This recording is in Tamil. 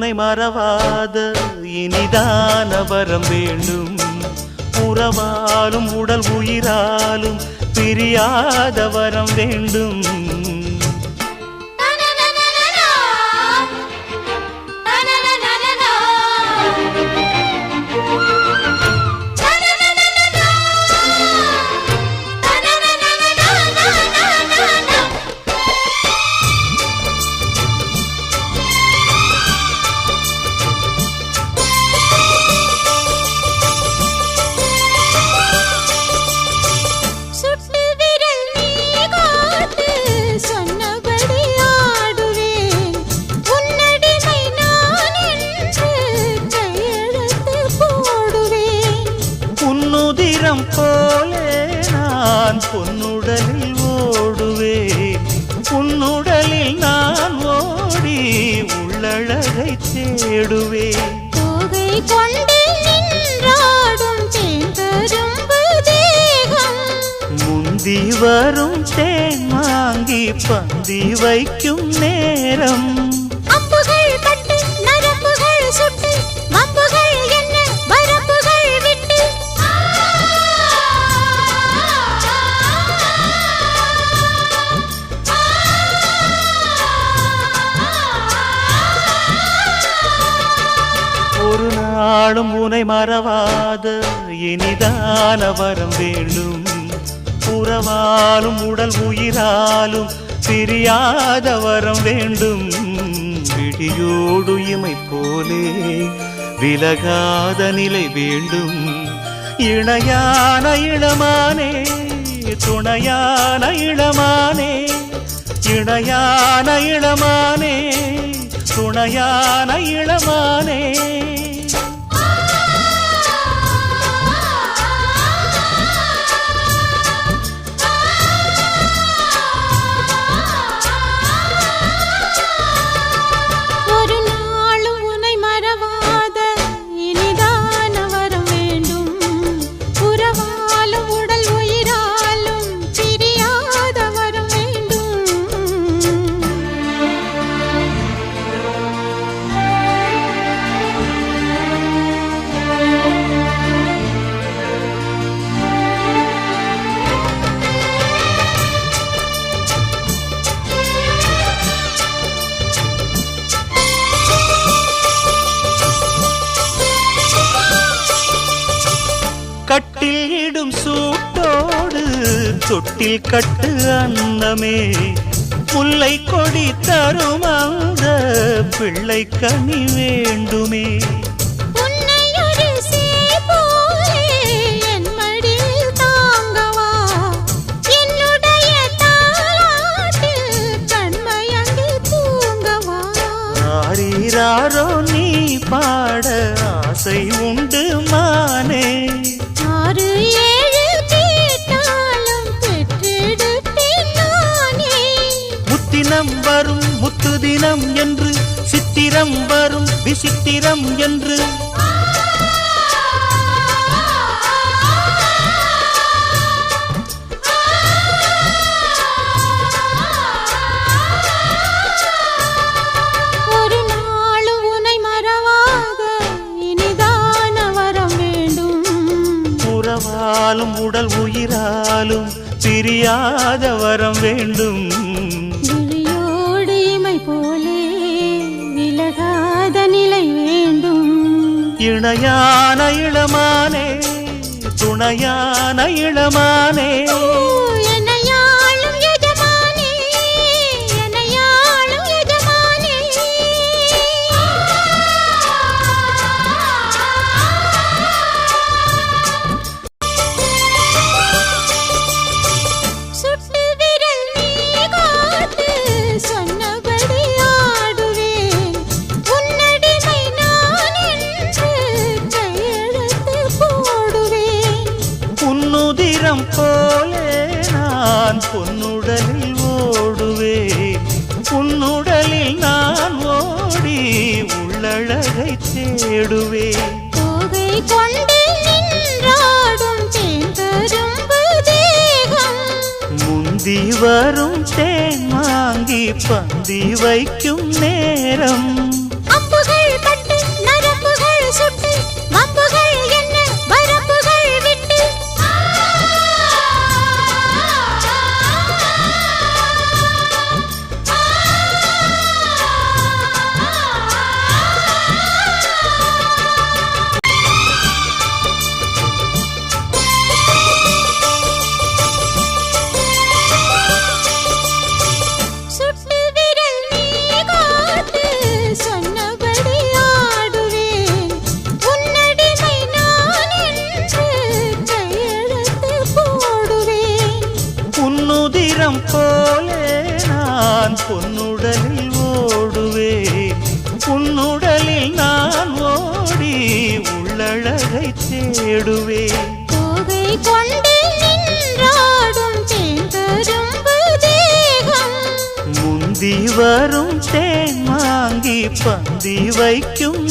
உனை மறவாத இனிதான வரம் வேண்டும். உறவாலும் உடல் உயிராலும் பிரியாத வரம் வேண்டும். போலே நான் பொன்னுடலில் ஓடுவேன். உன்னுடலில் நான் ஓடி உள்ளழகை தேடுவேன். தோகை கொண்டு நின்றாடும் தேங்கரும்பு தேகம், முந்தி வரும் தேன் வாங்கி பந்தி வைக்கும் நேரம். அம்புகள் பட்டு நரம்புகள் சுட்டு மம்புகள் என்ன வரம்புகள் விட்டு ஒரு நாளும் உனை மறவாத இனிதான வரம் வேண்டும். உறவாலும் உடல் உயிராலும் பிரியாத வரம் வேண்டும். விடியோடு இமை போலே விலகாத நிலை வேண்டும். இணையான இளமானே துணையான இளமானே, இணையான இளமானே துணையான இளமானே. ஒரு நாளும் உனை மறவாத இனிதான வரம் வேண்டும். உறவாலும் உடல் உயிராலும் பிரியாத வரம் வேண்டும். கட்டில் இடும் சூட்டோடு தொட்டில் கட்டு அன்னமே, முல்லை கொடி தரும் அந்த பிள்ளை கனி வேண்டுமே. உன்னை ஒரு சேய் போலே என் மடியில் தாங்கவா, என்னுடைய தாலாட்டில் கண்மயங்கி தூங்கவா. ஆரீராரோ நீ பாட ஆசை உண்டு மானே. 6 7 கேட்டாலும் பெற்றெடுப்பேன் நானே. முத்தினம் வரும் முத்து தினம் என்று, சித்திரம் வரும் விசித்திரம் என்று. ஒரு நாளும் உனை மறவாத இனிதான வரம் வேண்டும். உறவாலும் உடல் உயிராலும் பிரியாத வரம் வேண்டும். விழியோடு இமை போலே விலகாத நிலை வேண்டும். இணையான இளமானே துணையான இளமானே. என்னையாளும் எஜமானே, என்னையாளும் எஜமானே. சுட்டு விரல் நீ காட்டு சொன்னபடி ஆடுவேன். உன்னடிமை நான் என்று கையெழுத்து போடுவேன். உன்னுதிரம் போலே நான் பொன்னுடலில் ஓடுவேன். உன்னுடலில் நான் ஓடி உள்ளழகை தேடுவேன். தோகை கொண்டு நின்றாடும் தேங்கரும்பு தேகம், முந்தி வரும் தேன் வாங்கி பந்தி வைக்கும் நேரம். அம்புகள் முன்னுதிரம் போலே நான் பொன்னுடலில் ஓடுவேன் உன்னுடலில் நான் ஓடி உள்ளழகை தேடுவேன் தோகை கொண்டு நின்றாடும் தேன்கரும்பு தேகம் முந்தி வரும் தேன் வாங்கி பந்தி வைக்கும்